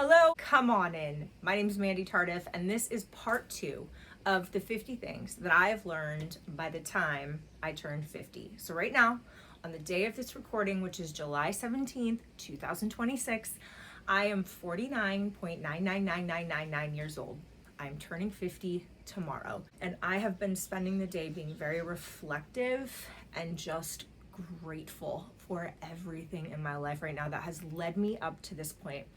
Hello, come on in. My name is Mandy Tardif, and this is part 2 of the 50 things that I have learned by the time I turned 50. So right now, on the day of this recording, which is July 17th, 2026, I am 49.999999 years old. I'm turning 50 tomorrow, and I have been spending the day being very reflective and just grateful for everything in my life right now that has led me up to this point.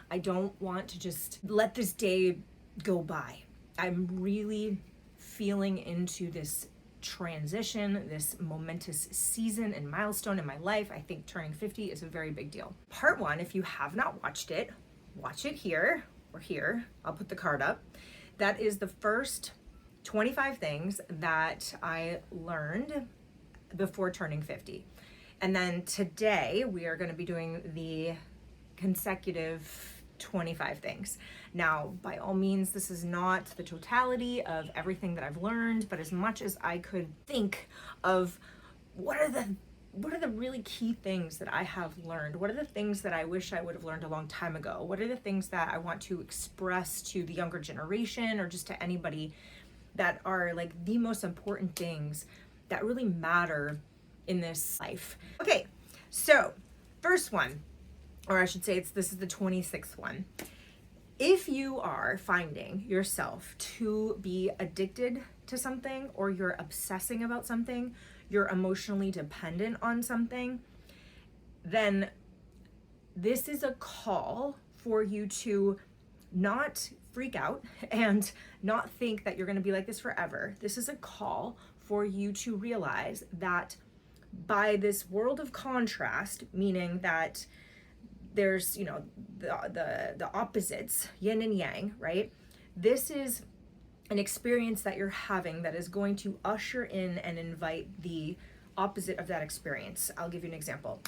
I don't want to just let this day go by. I'm really feeling into this transition, this momentous season and milestone in my life. I think turning 50 is a very big deal. Part 1, if you have not watched it, watch it here or here. I'll put the card up. That is the first 25 things that I learned before turning 50. And then today we are going to be doing the consecutive 25 things. Now, by all means, this is not the totality of everything that I've learned, but as much as I could think of what are the really key things that I have learned? What are the things that I wish I would have learned a long time ago? What are the things that I want to express to the younger generation or just to anybody that are like the most important things that really matter in this life? Okay, so first one, or I should say this is the 26th one. If you are finding yourself to be addicted to something, or you're obsessing about something, you're emotionally dependent on something, then this is a call for you to not freak out and not think that you're going to be like this forever. This is a call for you to realize that by this world of contrast, meaning that there's, the opposites, yin and yang, right? This is an experience that you're having that is going to usher in and invite the opposite of that experience. I'll give you an example.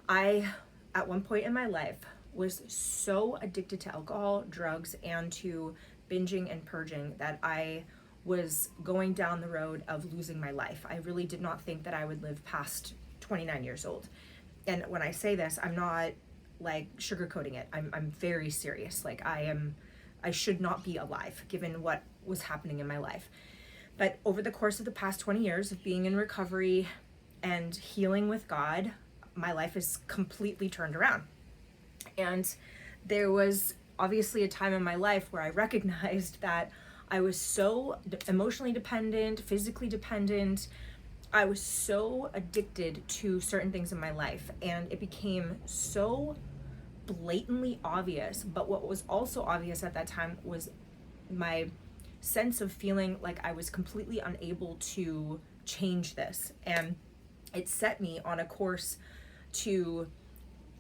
I, at one point in my life, was so addicted to alcohol, drugs, and to binging and purging that I was going down the road of losing my life. I really did not think that I would live past 29 years old. And when I say this, I'm not like sugarcoating it. I'm very serious. Like I should not be alive given what was happening in my life. But over the course of the past 20 years of being in recovery and healing with God, my life is completely turned around. And there was obviously a time in my life where I recognized that I was so emotionally dependent, physically dependent. I was so addicted to certain things in my life, and it became so blatantly obvious. But what was also obvious at that time was my sense of feeling like I was completely unable to change this. And it set me on a course to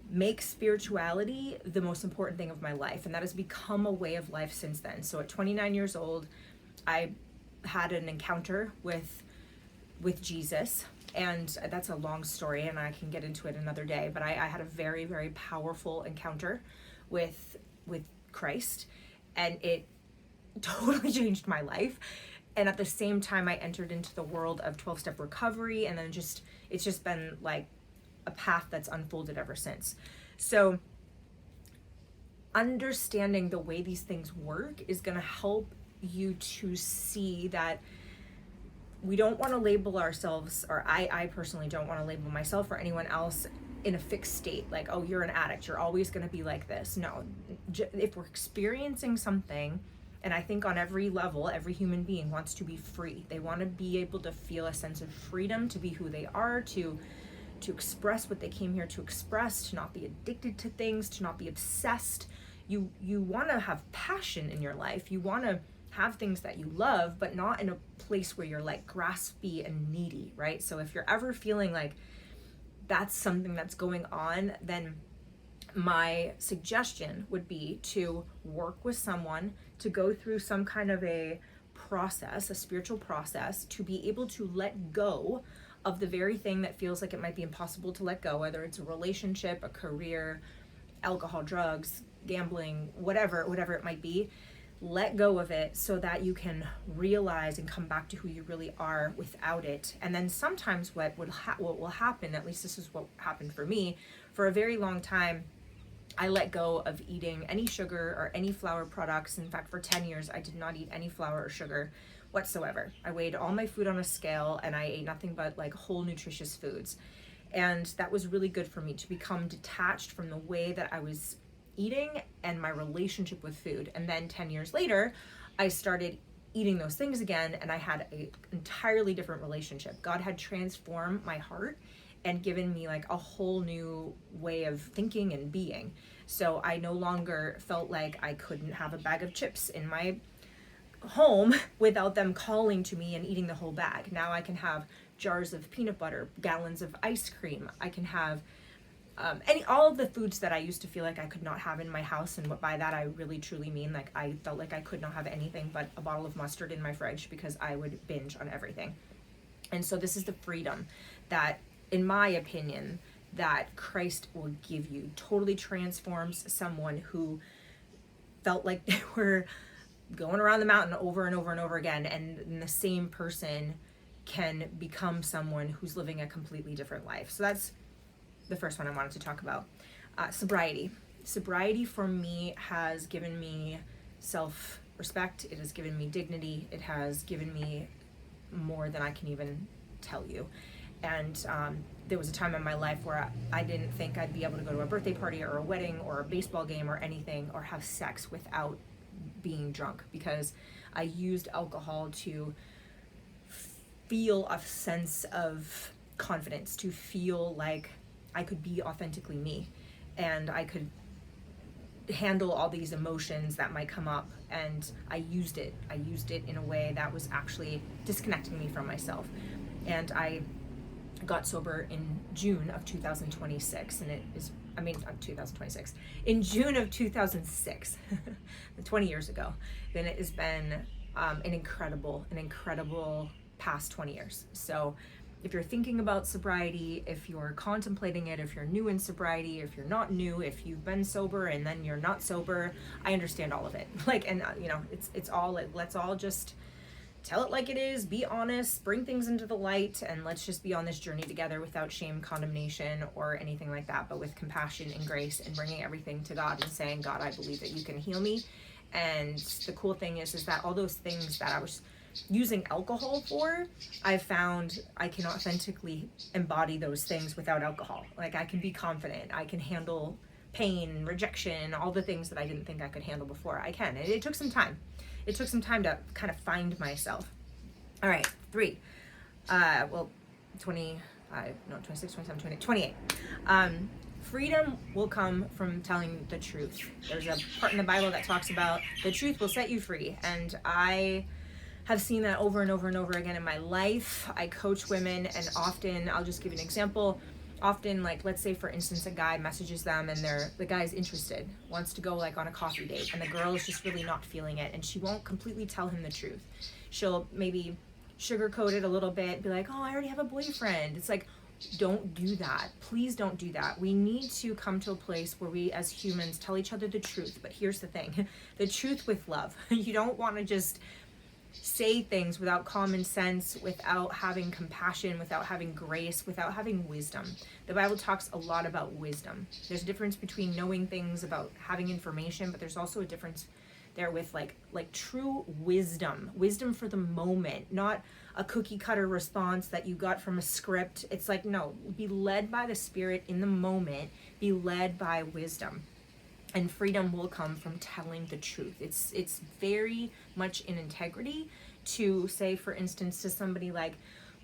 make spirituality the most important thing of my life, and that has become a way of life since then. So at 29 years old, I had an encounter with Jesus, and that's a long story and I can get into it another day, but I had a very, very powerful encounter with Christ, and it totally changed my life. And at the same time, I entered into the world of 12-step recovery, and then it's just been like a path that's unfolded ever since. So understanding the way these things work is going to help you to see that we don't want to label ourselves, or I personally don't want to label myself or anyone else in a fixed state. Like, oh, you're an addict, you're always going to be like this. No, if we're experiencing something, and I think on every level, every human being wants to be free. They want to be able to feel a sense of freedom, to be who they are, to express what they came here to express, to not be addicted to things, to not be obsessed. You want to have passion in your life. You want to have things that you love, but not in a place where you're like graspy and needy, right? So if you're ever feeling like that's something that's going on, then my suggestion would be to work with someone, to go through some kind of a process, a spiritual process, to be able to let go of the very thing that feels like it might be impossible to let go, whether it's a relationship, a career, alcohol, drugs, gambling, whatever it might be. Let go of it so that you can realize and come back to who you really are without it. And then sometimes what will happen, at least this is what happened for me, for a very long time, I let go of eating any sugar or any flour products. In fact, for 10 years, I did not eat any flour or sugar whatsoever. I weighed all my food on a scale and I ate nothing but like whole nutritious foods. And that was really good for me to become detached from the way that I was eating and my relationship with food. And then 10 years later, I started eating those things again and I had an entirely different relationship. God had transformed my heart and given me like a whole new way of thinking and being. So I no longer felt like I couldn't have a bag of chips in my home without them calling to me and eating the whole bag. Now I can have jars of peanut butter, gallons of ice cream. I can have all of the foods that I used to feel like I could not have in my house. And by that I really truly mean like I felt like I could not have anything but a bottle of mustard in my fridge because I would binge on everything. And so this is the freedom that, in my opinion, that Christ will give you. Totally transforms someone who felt like they were going around the mountain over and over and over again, and the same person can become someone who's living a completely different life. So that's the first one I wanted to talk about. Sobriety. Sobriety for me has given me self-respect. It has given me dignity. It has given me more than I can even tell you. And there was a time in my life where I didn't think I'd be able to go to a birthday party or a wedding or a baseball game or anything or have sex without being drunk, because I used alcohol to feel a sense of confidence, to feel like I could be authentically me and I could handle all these emotions that might come up. And I used it in a way that was actually disconnecting me from myself. And I got sober in June of 2026, and it is, 2026, in June of 2006, 20 years ago. Then it has been an incredible past 20 years. So if you're thinking about sobriety, if you're contemplating it, if you're new in sobriety, if you're not new, if you've been sober and then you're not sober, I understand all of it. It's all, let's all just tell it like it is, be honest, bring things into the light, and let's just be on this journey together without shame, condemnation, or anything like that, but with compassion and grace, and bringing everything to God and saying, God, I believe that you can heal me. And the cool thing is that all those things that I was using alcohol for, I found I can authentically embody those things without alcohol. Like, I can be confident, I can handle pain, rejection, all the things that I didn't think I could handle before. I can. It took some time. It took some time to kind of find myself. All right, 3. 28. Freedom will come from telling the truth. There's a part in the Bible that talks about the truth will set you free. And I have seen that over and over and over again in my life. I coach women, and often, I'll just give you an example. Often, like, let's say for instance, a guy messages them and the guy's interested, wants to go like on a coffee date, and the girl is just really not feeling it, and she won't completely tell him the truth. She'll maybe sugarcoat it a little bit, be like, oh, I already have a boyfriend. It's like, don't do that. Please don't do that. We need to come to a place where we as humans tell each other the truth. But here's the thing, the truth with love. You don't want to just say things without common sense, without having compassion, without having grace, without having wisdom. The Bible talks a lot about wisdom. There's a difference between knowing things, about having information, but there's also a difference there with like true wisdom for the moment, not a cookie cutter response that you got from a script. It's like, no, be led by the Spirit in the moment, be led by wisdom. And freedom will come from telling the truth. It's very much in integrity to say, for instance, to somebody like,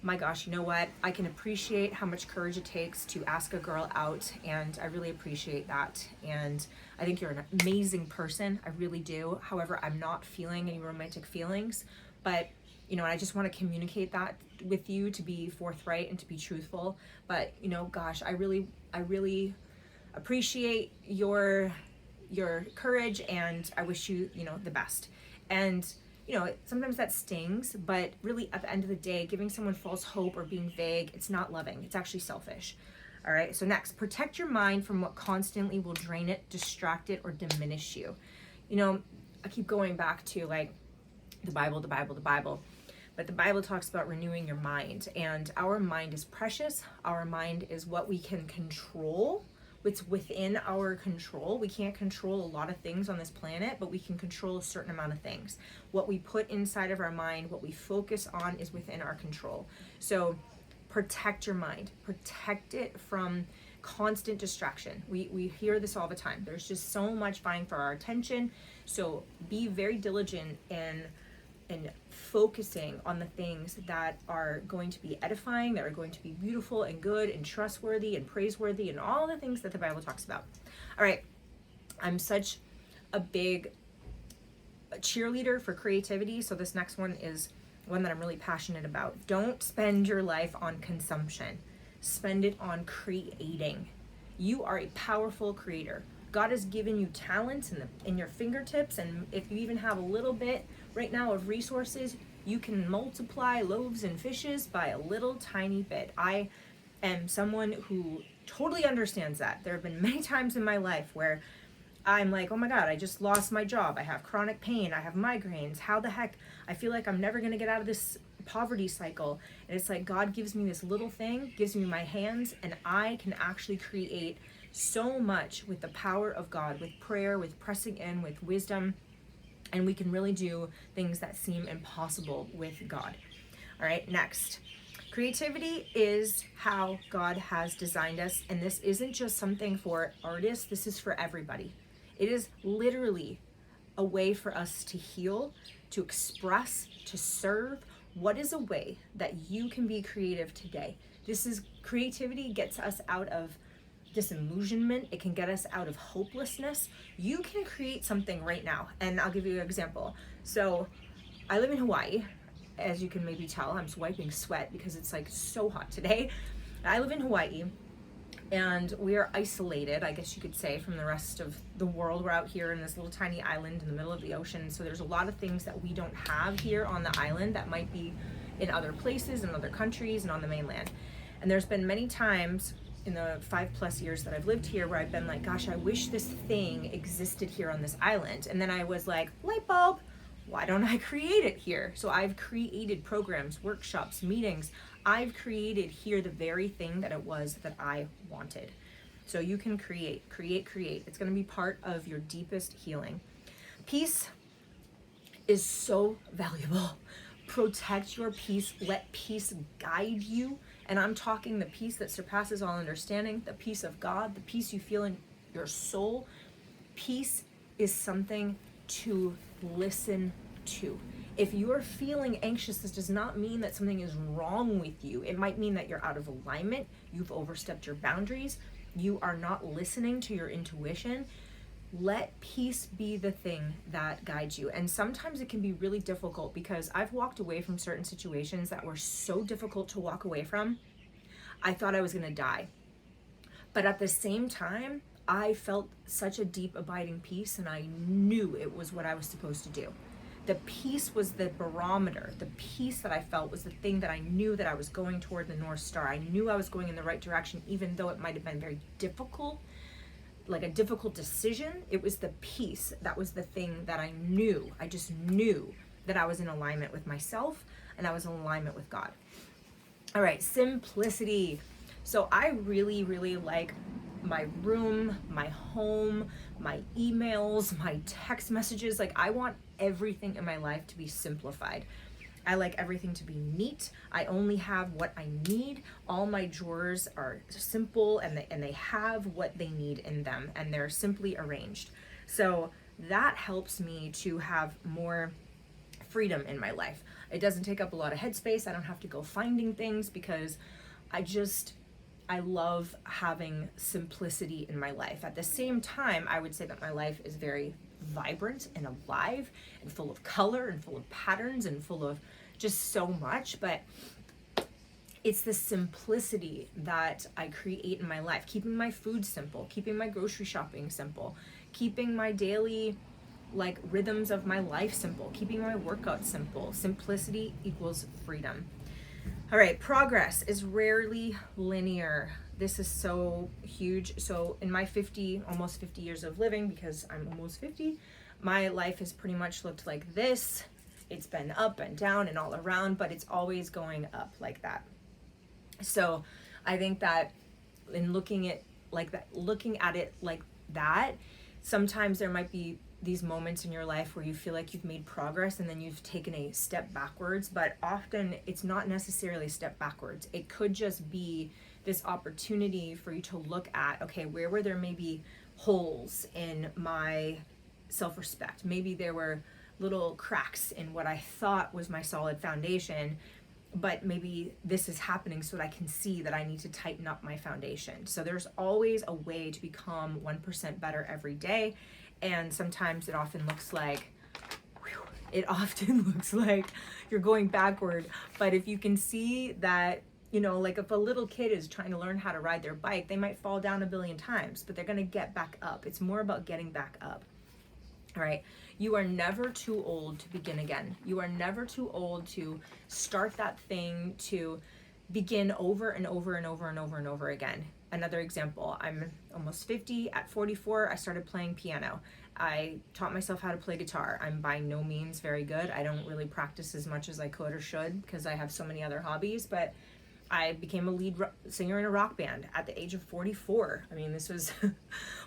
my gosh, you know what? I can appreciate how much courage it takes to ask a girl out, and I really appreciate that. And I think you're an amazing person. I really do. However, I'm not feeling any romantic feelings, but I just want to communicate that with you, to be forthright and to be truthful. But gosh, I really appreciate your courage, and I wish you, the best. And, sometimes that stings, but really at the end of the day, giving someone false hope or being vague, it's not loving. It's actually selfish. All right. So next, protect your mind from what constantly will drain it, distract it, or diminish you. I keep going back to like the Bible, but the Bible talks about renewing your mind, and our mind is precious. Our mind is what we can control it's within our control. We can't control a lot of things on this planet, but we can control a certain amount of things. What we put inside of our mind, what we focus on, is within our control. So protect your mind, protect it from constant distraction. We hear this all the time. There's just so much vying for our attention. So be very diligent in focusing on the things that are going to be edifying, that are going to be beautiful and good and trustworthy and praiseworthy, and all the things that the Bible talks about. All right, I'm such a big cheerleader for creativity, so this next one is one that I'm really passionate about. Don't spend your life on consumption. Spend it on creating. You are a powerful creator. God has given you talents in your fingertips, and if you even have a little bit right now of resources, you can multiply loaves and fishes by a little tiny bit. I am someone who totally understands that. There have been many times in my life where I'm like, oh my God, I just lost my job. I have chronic pain. I have migraines. How the heck? I feel like I'm never going to get out of this poverty cycle. And it's like God gives me this little thing, gives me my hands, and I can actually create so much with the power of God, with prayer, with pressing in, with wisdom. And we can really do things that seem impossible with God. All right, next. Creativity is how God has designed us. And this isn't just something for artists. This is for everybody. It is literally a way for us to heal, to express, to serve. What is a way that you can be creative today? Creativity gets us out of disillusionment. It can get us out of hopelessness. You can create something right now. And I'll give you an example. So I live in Hawaii. As you can maybe tell, I'm wiping sweat because it's like so hot today. I live in Hawaii, and we are isolated, I guess you could say, from the rest of the world. We're out here in this little tiny island in the middle of the ocean. So there's a lot of things that we don't have here on the island that might be in other places, in other countries, and on the mainland. And there's been many times in the 5+ years that I've lived here where I've been like, gosh, I wish this thing existed here on this island. And then I was like, light bulb, why don't I create it here? So I've created programs, workshops, meetings. I've created here the very thing that it was that I wanted. So you can create. It's going to be part of your deepest healing. Peace is so valuable. Protect your peace. Let peace guide you. And I'm talking the peace that surpasses all understanding, the peace of God, the peace you feel in your soul. Peace is something to listen to. If you're feeling anxious, this does not mean that something is wrong with you. It might mean that you're out of alignment, you've overstepped your boundaries, you are not listening to your intuition. Let peace be the thing that guides you. And sometimes it can be really difficult because I've walked away from certain situations that were so difficult to walk away from. I thought I was going to die. But at the same time, I felt such a deep abiding peace, and I knew it was what I was supposed to do. The peace was the barometer. The peace that I felt was the thing that I knew that I was going toward the North Star. I knew I was going in the right direction, even though it might have been very difficult, like a difficult decision. It was the peace. That was the thing that I knew. I just knew that I was in alignment with myself and I was in alignment with God. All right, simplicity. So I really, really like my room, my home, my emails, my text messages. Like, I want everything in my life to be simplified. I like everything to be neat. I only have what I need. All my drawers are simple, and they have what they need in them, and they're simply arranged. So that helps me to have more freedom in my life. It doesn't take up a lot of headspace. I don't have to go finding things because I love having simplicity in my life. At the same time, I would say that my life is very vibrant and alive and full of color and full of patterns and full of just so much. But it's the simplicity that I create in my life, keeping my food simple, keeping my grocery shopping simple, keeping my daily rhythms of my life simple, keeping my workout simple. Simplicity equals freedom. All right, progress is rarely linear. This is so huge. So in my almost 50 years of living, because I'm almost 50, my life has pretty much looked like this. It's been up and down and all around, but it's always going up like that. So I think that in looking at like that, looking at it like that. Sometimes there might be these moments in your life where you feel like you've made progress and then you've taken a step backwards, but often it's not necessarily a step backwards. It could just be this opportunity for you to look at, okay, where were there maybe holes in my self-respect? Maybe there were little cracks in what I thought was my solid foundation, but maybe this is happening so that I can see that I need to tighten up my foundation. So there's always a way to become 1% better every day. And sometimes it often looks like you're going backward. But if you can see that, you know, like if a little kid is trying to learn how to ride their bike, they might fall down a billion times, but they're going to get back up. It's more about getting back up. All right. You are never too old to begin again. You are never too old to start that thing, to begin over and over and over and over and over again. Another example, I'm almost 50. At 44, I started playing piano. I taught myself how to play guitar. I'm by no means very good. I don't really practice as much as I could or should because I have so many other hobbies, but I became a lead singer in a rock band at the age of 44. I mean, this was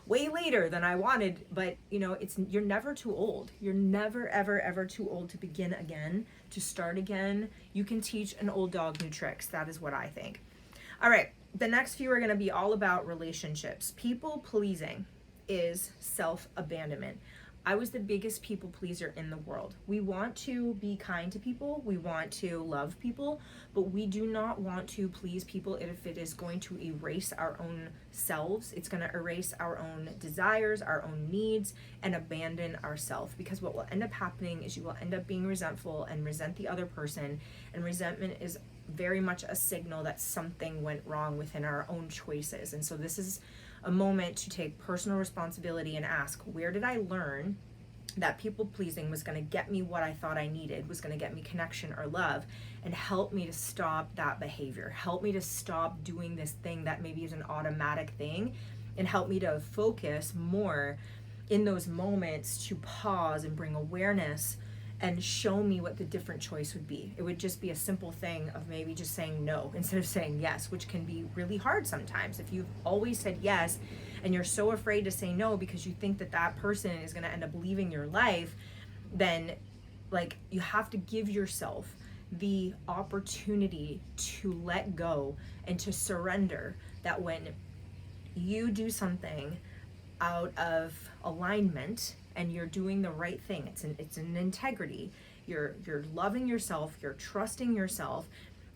way later than I wanted, but you know, you're never too old. You're never, ever, ever too old to begin again, to start again. You can teach an old dog new tricks. That is what I think. All right, the next few are going to be all about relationships. People pleasing is self-abandonment. I was the biggest people pleaser in the world. We want to be kind to people. We want to love people, but we do not want to please people if it is going to erase our own selves. It's going to erase our own desires, our own needs, and abandon ourselves. Because what will end up happening is you will end up being resentful and resent the other person. And resentment is very much a signal that something went wrong within our own choices. And so this is a moment to take personal responsibility and ask, where did I learn that people pleasing was going to get me what I thought I needed, was going to get me connection or love, and help me to stop that behavior, help me to stop doing this thing that maybe is an automatic thing, and help me to focus more in those moments to pause and bring awareness and show me what the different choice would be. It would just be a simple thing of maybe just saying no instead of saying yes, which can be really hard sometimes. If you've always said yes and you're so afraid to say no because you think that that person is going to end up leaving your life, then like you have to give yourself the opportunity to let go and to surrender, that when you do something out of alignment and you're doing the right thing, it's an integrity, you're loving yourself, you're trusting yourself,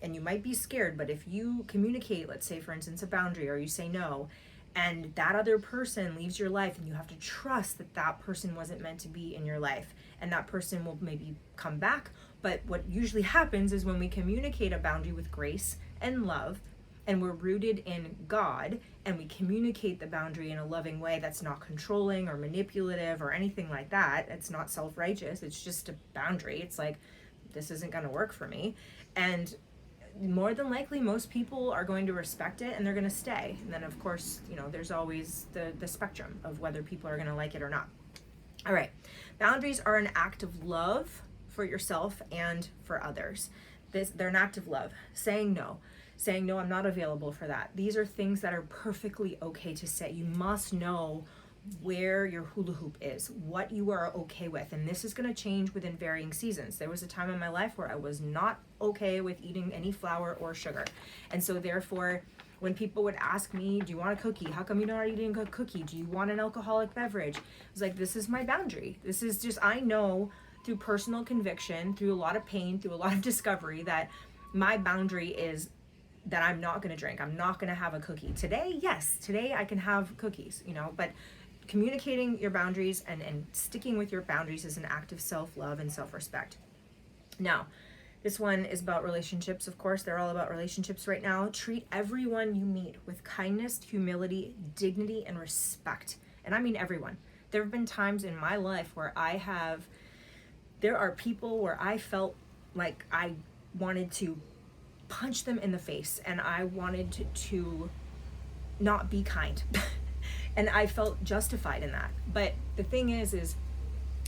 and you might be scared, but if you communicate, let's say for instance a boundary, or you say no, and that other person leaves your life, and you have to trust that that person wasn't meant to be in your life, and that person will maybe come back. But what usually happens is when we communicate a boundary with grace and love, and we're rooted in God, and we communicate the boundary in a loving way that's not controlling or manipulative or anything like that. It's not self-righteous. It's just a boundary. It's like, this isn't going to work for me. And more than likely, most people are going to respect it and they're going to stay. And then, of course, you know, there's always the spectrum of whether people are going to like it or not. All right. Boundaries are an act of love for yourself and for others. They're an act of love. Saying no, I'm not available for that. These are things that are perfectly okay to say. You must know where your hula hoop is, what you are okay with. And this is going to change within varying seasons. There was a time in my life where I was not okay with eating any flour or sugar. And so therefore, when people would ask me, do you want a cookie? How come you're not eating a cookie? Do you want an alcoholic beverage? I was like, this is my boundary. This is just, I know through personal conviction, through a lot of pain, through a lot of discovery, that my boundary is that I'm not going to drink. I'm not going to have a cookie. Today, yes, today I can have cookies, you know, but communicating your boundaries and sticking with your boundaries is an act of self-love and self-respect. Now, this one is about relationships. Of course, they're all about relationships right now. Treat everyone you meet with kindness, humility, dignity, and respect. And I mean everyone. There have been times in my life where there are people where I felt like I wanted to punch them in the face and I wanted to not be kind. And I felt justified in that. But the thing is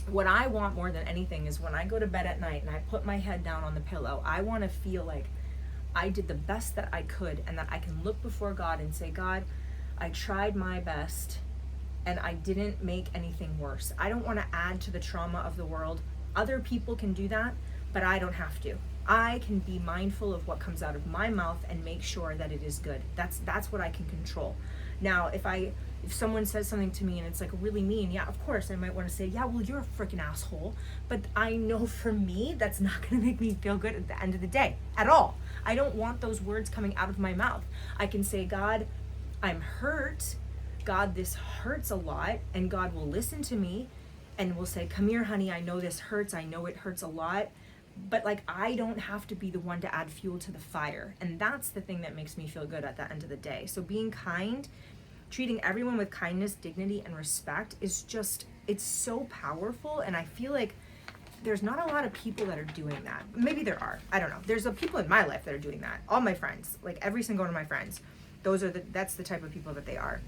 what I want more than anything is when I go to bed at night and I put my head down on the pillow, I want to feel like I did the best that I could and that I can look before God and say, God, I tried my best and I didn't make anything worse. I don't want to add to the trauma of the world. Other people can do that, but I don't have to. I can be mindful of what comes out of my mouth and make sure that it is good. That's what I can control. Now, if someone says something to me and it's like really mean, yeah, of course I might want to say, yeah, well, you're a freaking asshole. But I know for me, that's not going to make me feel good at the end of the day at all. I don't want those words coming out of my mouth. I can say, God, I'm hurt. God, this hurts a lot. And God will listen to me and will say, come here, honey. I know this hurts. I know it hurts a lot. But like, I don't have to be the one to add fuel to the fire. And that's the thing that makes me feel good at the end of the day. So being kind, treating everyone with kindness, dignity, and respect is just, it's so powerful. And I feel like there's not a lot of people that are doing that. Maybe there are, I don't know. There's people in my life that are doing that. All my friends, like every single one of my friends, that's the type of people that they are.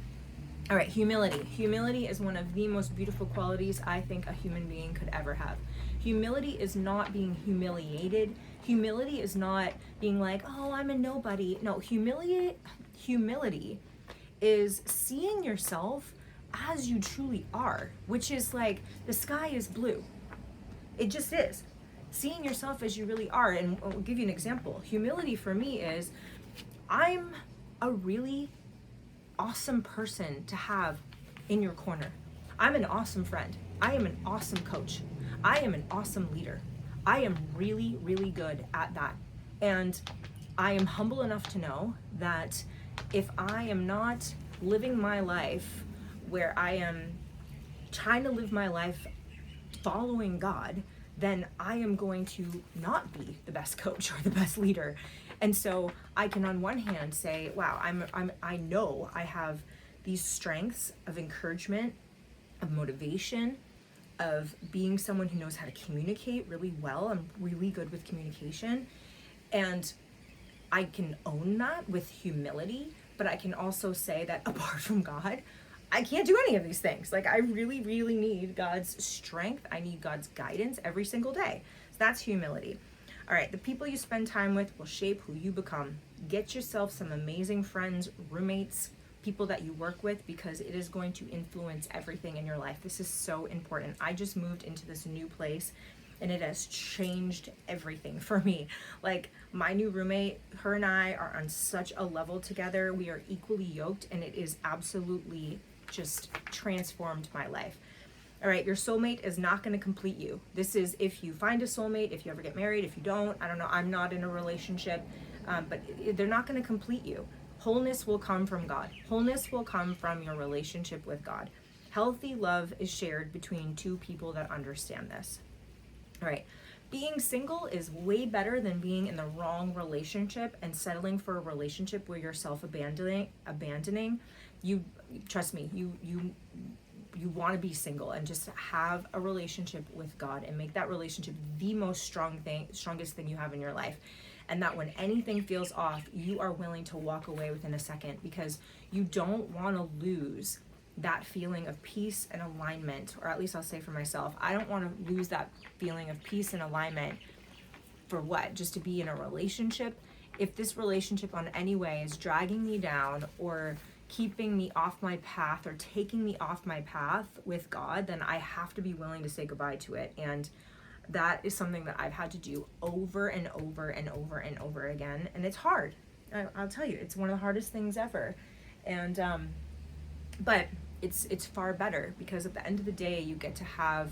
All right, humility. Humility is one of the most beautiful qualities I think a human being could ever have. Humility is not being humiliated. Humility is not being like, oh, I'm a nobody. No, humility is seeing yourself as you truly are, which is like, the sky is blue. It just is. Seeing yourself as you really are. And I'll give you an example. Humility for me is, I'm a really awesome person to have in your corner. I'm an awesome friend. I am an awesome coach. I am an awesome leader. I am really, really good at that. And I am humble enough to know that if I am not living my life where I am trying to live my life following God, then I am going to not be the best coach or the best leader. And so I can on one hand say, wow, I know I have these strengths of encouragement, of motivation, of being someone who knows how to communicate really well. I'm really good with communication. And I can own that with humility, but I can also say that apart from God, I can't do any of these things. Like, I really, really need God's strength. I need God's guidance every single day. So that's humility. All right, the people you spend time with will shape who you become. Get yourself some amazing friends, roommates, people that you work with, because it is going to influence everything in your life. This is so important. I just moved into this new place and it has changed everything for me. Like, my new roommate, her and I are on such a level together. We are equally yoked and it is absolutely just transformed my life. All right, your soulmate is not going to complete you. This is if you find a soulmate, if you ever get married, if you don't, I don't know, I'm not in a relationship, but they're not going to complete you. Wholeness will come from God. Wholeness will come from your relationship with God. Healthy love is shared between two people that understand this. All right, being single is way better than being in the wrong relationship and settling for a relationship where you're abandoning. You trust me, you want to be single and just have a relationship with God and make that relationship the most strongest thing you have in your life. And that when anything feels off, you are willing to walk away within a second, because you don't want to lose that feeling of peace and alignment. Or at least I'll say for myself, I don't want to lose that feeling of peace and alignment for what? Just to be in a relationship? If this relationship on any way is dragging me down or keeping me off my path or taking me off my path with God, then I have to be willing to say goodbye to it. And that is something that I've had to do over and over and over and over again. And it's hard. I'll tell you, it's one of the hardest things ever. And, but it's far better, because at the end of the day, you get to have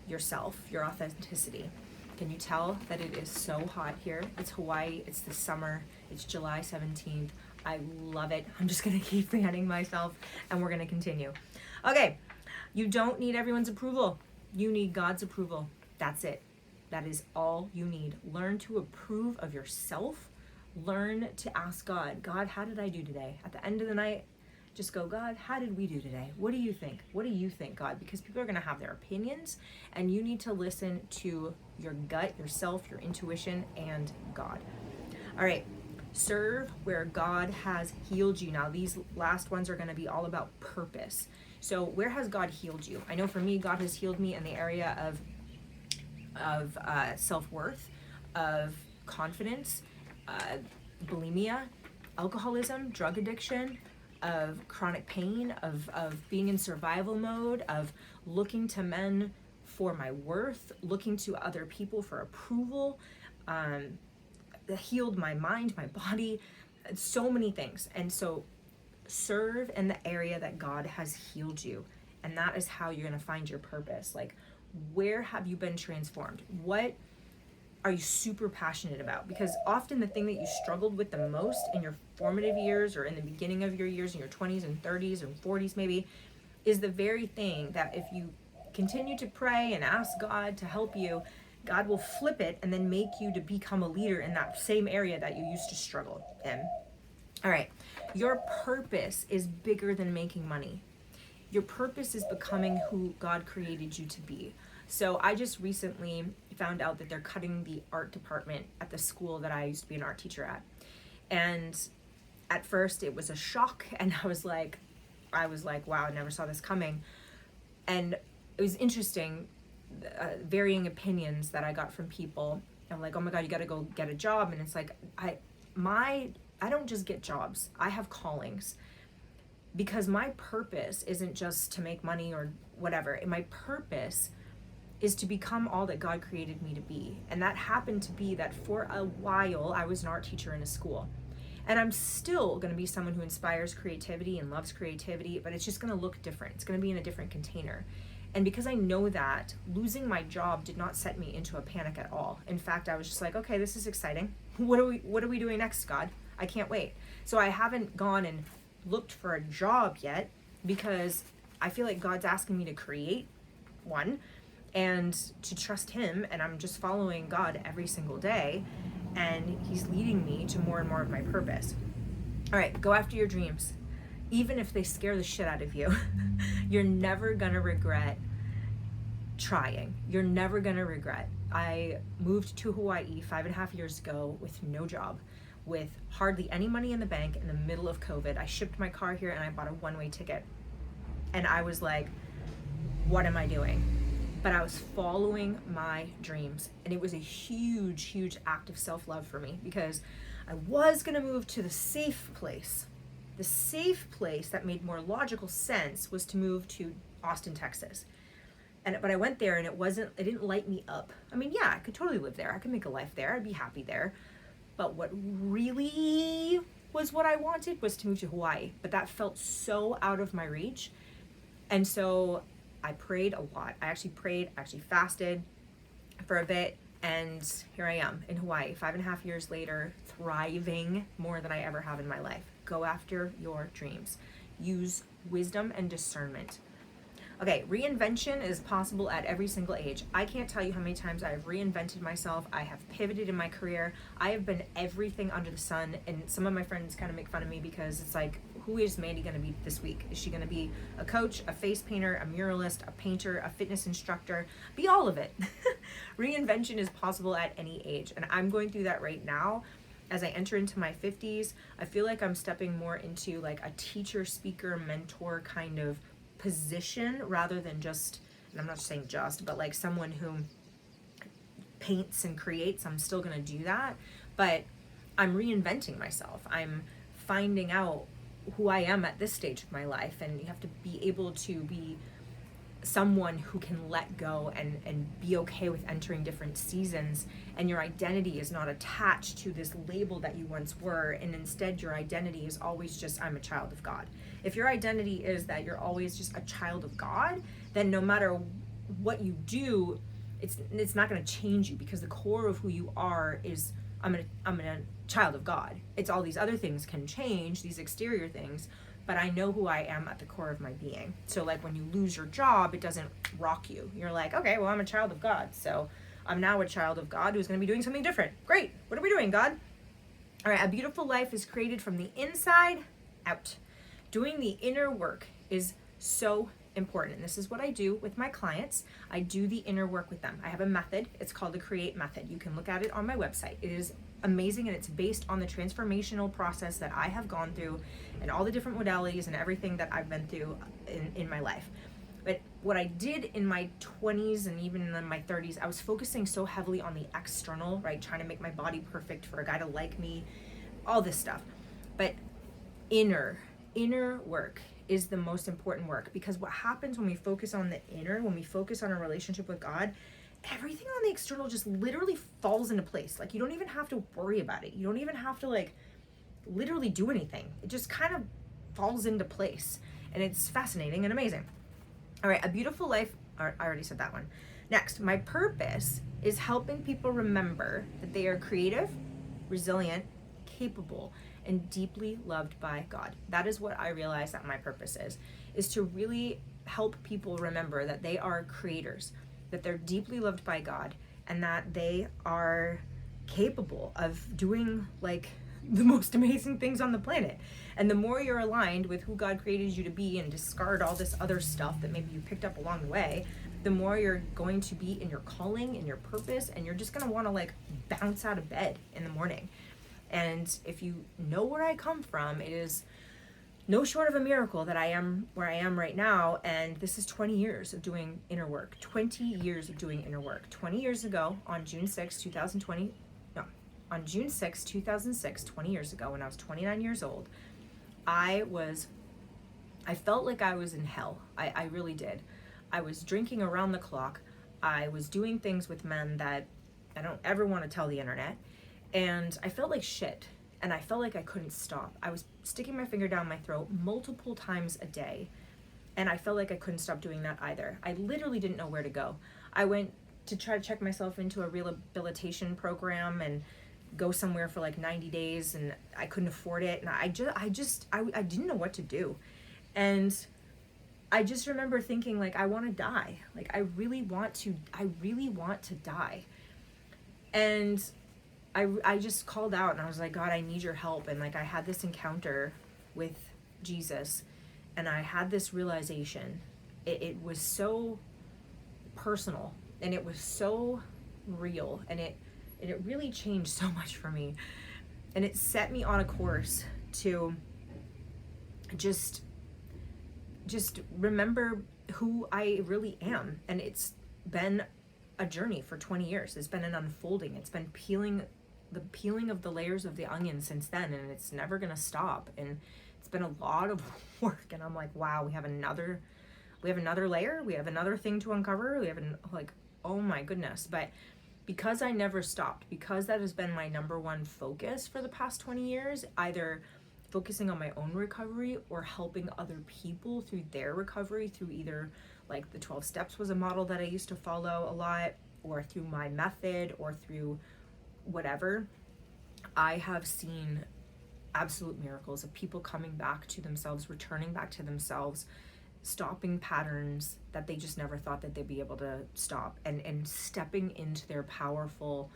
yourself, your authenticity. Can you tell that it is so hot here? It's Hawaii, it's the summer, it's July 17th. I love it. I'm just gonna keep fanning myself and we're gonna continue. Okay, you don't need everyone's approval. You need God's approval. That's it. That is all you need. Learn to approve of yourself. Learn to ask God, God, how did I do today? At the end of the night, just go, God, how did we do today? What do you think? What do you think, God? Because people are gonna have their opinions and you need to listen to your gut, yourself, your intuition, and God. All right. Serve where God has healed you. Now, these last ones are going to be all about purpose. So where has God healed you? I know for me, God has healed me in the area of self-worth, of confidence, bulimia, alcoholism, drug addiction, of chronic pain, of being in survival mode, of looking to men for my worth, looking to other people for approval, healed my mind, my body, so many things. And so serve in the area that God has healed you. And that is how you're going to find your purpose. Like, where have you been transformed? What are you super passionate about? Because often the thing that you struggled with the most in your formative years, or in the beginning of your years, in your 20s and 30s and 40s maybe, is the very thing that if you continue to pray and ask God to help you, God will flip it and then make you to become a leader in that same area that you used to struggle in. All right, your purpose is bigger than making money. Your purpose is becoming who God created you to be. So I just recently found out that they're cutting the art department at the school that I used to be an art teacher at. And at first it was a shock, and I was like, wow, I never saw this coming. And it was interesting, varying opinions that I got from people. I'm like, oh my God, you got to go get a job. And it's like, I don't just get jobs. I have callings, because my purpose isn't just to make money or whatever. My purpose is to become all that God created me to be. And that happened to be that for a while I was an art teacher in a school. And I'm still going to be someone who inspires creativity and loves creativity, but it's just going to look different. It's going to be in a different container. And because I know that, losing my job did not set me into a panic at all. In fact, I was just like, okay, this is exciting. What are we doing next, God? I can't wait. So I haven't gone and looked for a job yet, because I feel like God's asking me to create one and to trust him, and I'm just following God every single day, and he's leading me to more and more of my purpose. All right, go after your dreams. Even if they scare the shit out of you, you're never gonna regret trying. You're never gonna regret. I moved to Hawaii 5.5 years ago with no job, with hardly any money in the bank in the middle of COVID. I shipped my car here and I bought a one-way ticket. And I was like, what am I doing? But I was following my dreams. And it was a huge, huge act of self-love for me, because I was gonna move to the safe place. The safe place that made more logical sense was to move to Austin, Texas. But I went there and it didn't light me up. I mean, yeah, I could totally live there. I could make a life there. I'd be happy there. But what really was what I wanted was to move to Hawaii. But that felt so out of my reach. And so I prayed a lot. I actually fasted for a bit. And here I am in Hawaii, 5.5 years later, thriving more than I ever have in my life. Go after your dreams. Use wisdom and discernment. Okay, reinvention is possible at every single age. I can't tell you how many times I have reinvented myself. I have pivoted in my career. I have been everything under the sun. And some of my friends kind of make fun of me, because it's like, who is Mandy going to be this week? Is she going to be a coach, a face painter, a muralist, a painter, a fitness instructor? Be all of it. Reinvention is possible at any age. And I'm going through that right now. As I enter into my 50s, I feel like I'm stepping more into like a teacher, speaker, mentor kind of position, rather than just, and I'm not saying just, but like someone who paints and creates. I'm still going to do that, but I'm reinventing myself. I'm finding out who I am at this stage of my life, and you have to be able to be someone who can let go and be okay with entering different seasons, and your identity is not attached to this label that you once were, and instead your identity is always just, I'm a child of God. If your identity is that you're always just a child of God, then no matter what you do, it's not going to change you, because the core of who you are is, I'm a child of God. It's all these other things can change, these exterior things, but I know who I am at the core of my being. So like when you lose your job, it doesn't rock you. You're like, okay, well, I'm a child of God. So I'm now a child of God who's going to be doing something different. Great. What are we doing, God? All right. A beautiful life is created from the inside out. Doing the inner work is so important. And this is what I do with my clients. I do the inner work with them. I have a method. It's called the Create Method. You can look at it on my website. It is amazing, and it's based on the transformational process that I have gone through and all the different modalities and everything that I've been through in my life. But what I did in my 20s and even in my 30s, I was focusing so heavily on the external, right? Trying to make my body perfect for a guy to like me, all this stuff. But inner inner work is the most important work, because what happens when we focus on the inner, when we focus on our relationship with God, everything on the external just literally falls into place. Like, you don't even have to worry about it. You don't even have to like literally do anything. It just kind of falls into place, and it's fascinating and amazing. All right, a beautiful life. I already said that one. Next, my purpose is helping people remember that they are creative, resilient, capable, and deeply loved by God. That is what I realize that my purpose is to really help people remember that they are creators, that they're deeply loved by God, and that they are capable of doing like the most amazing things on the planet. And the more you're aligned with who God created you to be and discard all this other stuff that maybe you picked up along the way, the more you're going to be in your calling, in your purpose, and you're just going to want to like bounce out of bed in the morning. And if you know where I come from, it is no short of a miracle that I am where I am right now. And this is 20 years of doing inner work. 20 years of doing inner work. 20 years ago, on June 6, 2006, 20 years ago, when I was 29 years old, I felt like I was in hell. I really did. I was drinking around the clock. I was doing things with men that I don't ever want to tell the internet. And I felt like shit. And I felt like I couldn't stop. I was sticking my finger down my throat multiple times a day. And I felt like I couldn't stop doing that either. I literally didn't know where to go. I went to try to check myself into a rehabilitation program and go somewhere for like 90 days, and I couldn't afford it. And I didn't know what to do. And I just remember thinking, like, I want to die. Like, I really want to die. And I just called out and I was like, God, I need your help. And like, I had this encounter with Jesus, and I had this realization. It was so personal, and it was so real, and it really changed so much for me. And it set me on a course to just remember who I really am. And it's been a journey for 20 years. It's been an unfolding. It's been peeling of the layers of the onion since then, and it's never gonna stop. And it's been a lot of work, and I'm like, wow, we have another layer, we have another thing to uncover, oh my goodness. But because I never stopped, because that has been my number one focus for the past 20 years, either focusing on my own recovery or helping other people through their recovery, through either like the 12 steps was a model that I used to follow a lot, or through my method, or through whatever, I have seen absolute miracles of people coming back to themselves, returning back to themselves, stopping patterns that they just never thought that they'd be able to stop, and stepping into their powerful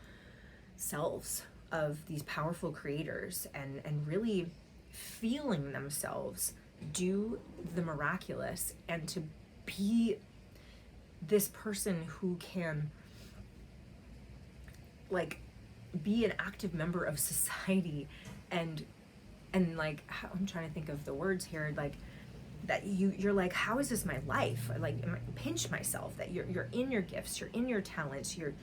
selves of these powerful creators, and really feeling themselves do the miraculous, and to be this person who can like be an active member of society, and like, I'm trying to think of the words here, like that you're like, how is this my life? Like, pinch myself that you're in your gifts, you're in your talents, you're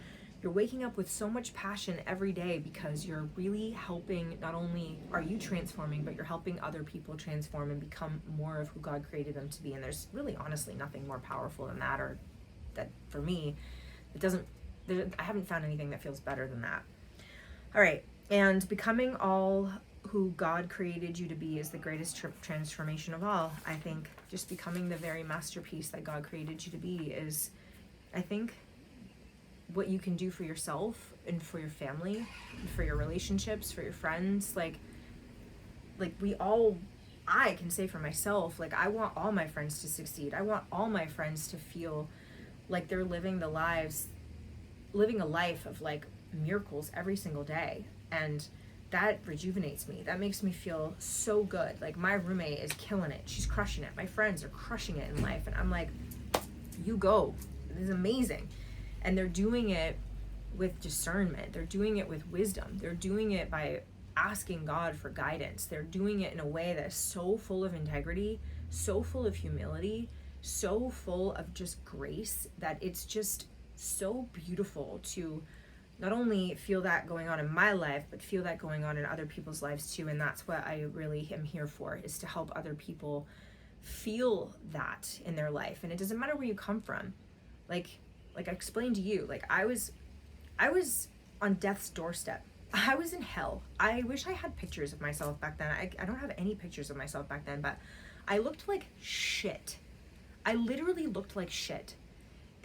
waking up with so much passion every day, because you're really helping. Not only are you transforming, but you're helping other people transform and become more of who God created them to be. And there's really honestly nothing more powerful than that, or that for me, I haven't found anything that feels better than that. All right, and becoming all who God created you to be is the greatest transformation of all. I think just becoming the very masterpiece that God created you to be is, I think, what you can do for yourself and for your family, and for your relationships, for your friends. Like I can say for myself, like, I want all my friends to succeed. I want all my friends to feel like they're living a life of like miracles every single day. And that rejuvenates me. That makes me feel so good. Like, my roommate is killing it. She's crushing it. My friends are crushing it in life. And I'm like, you go. This is amazing. And they're doing it with discernment. They're doing it with wisdom. They're doing it by asking God for guidance. They're doing it in a way that's so full of integrity, so full of humility, so full of just grace, that it's just so beautiful to not only feel that going on in my life, but feel that going on in other people's lives too. And that's what I really am here for, is to help other people feel that in their life. And it doesn't matter where you come from. Like I explained to you, like I was on death's doorstep. I was in hell. I wish I had pictures of myself back then. I don't have any pictures of myself back then, but I looked like shit. I literally looked like shit.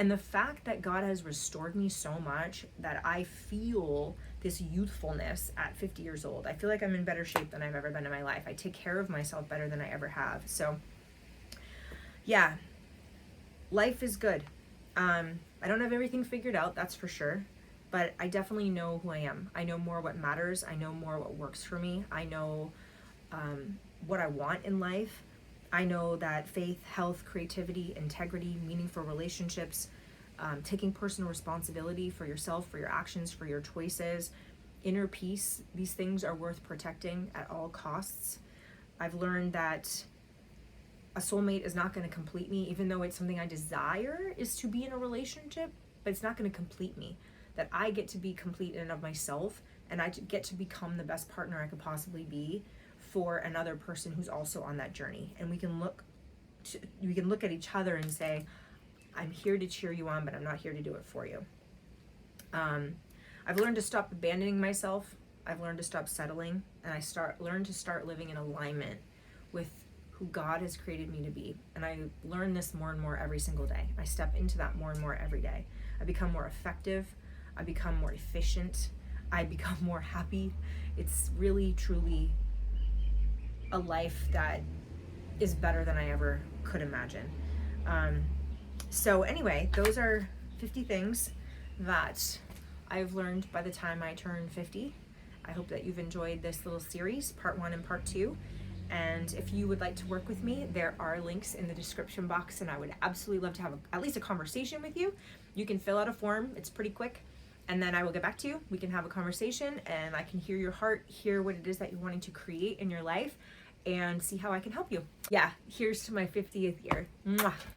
And the fact that God has restored me so much that I feel this youthfulness at 50 years old. I feel like I'm in better shape than I've ever been in my life. I take care of myself better than I ever have. So yeah, life is good. I don't have everything figured out, that's for sure. But I definitely know who I am. I know more what matters. I know more what works for me. I know what I want in life. I know that faith, health, creativity, integrity, meaningful relationships, taking personal responsibility for yourself, for your actions, for your choices, inner peace, these things are worth protecting at all costs. I've learned that a soulmate is not going to complete me, even though it's something I desire is to be in a relationship, but it's not going to complete me. That I get to be complete in and of myself, and I get to become the best partner I could possibly be for another person who's also on that journey. And we can look at each other and say, I'm here to cheer you on, but I'm not here to do it for you. I've learned to stop abandoning myself. I've learned to stop settling, and I learned to start living in alignment with who God has created me to be. And I learn this more and more every single day. I step into that more and more every day. I become more effective. I become more efficient. I become more happy. It's really, truly a life that is better than I ever could imagine. So anyway, those are 50 things that I've learned by the time I turn 50. I hope that you've enjoyed this little series, part 1 and part 2. And if you would like to work with me, there are links in the description box, and I would absolutely love to have at least a conversation with you. You can fill out a form. It's pretty quick. And then I will get back to you. We can have a conversation, and I can hear your heart, hear what it is that you're wanting to create in your life, and see how I can help you. Yeah, here's to my 50th year. Mwah.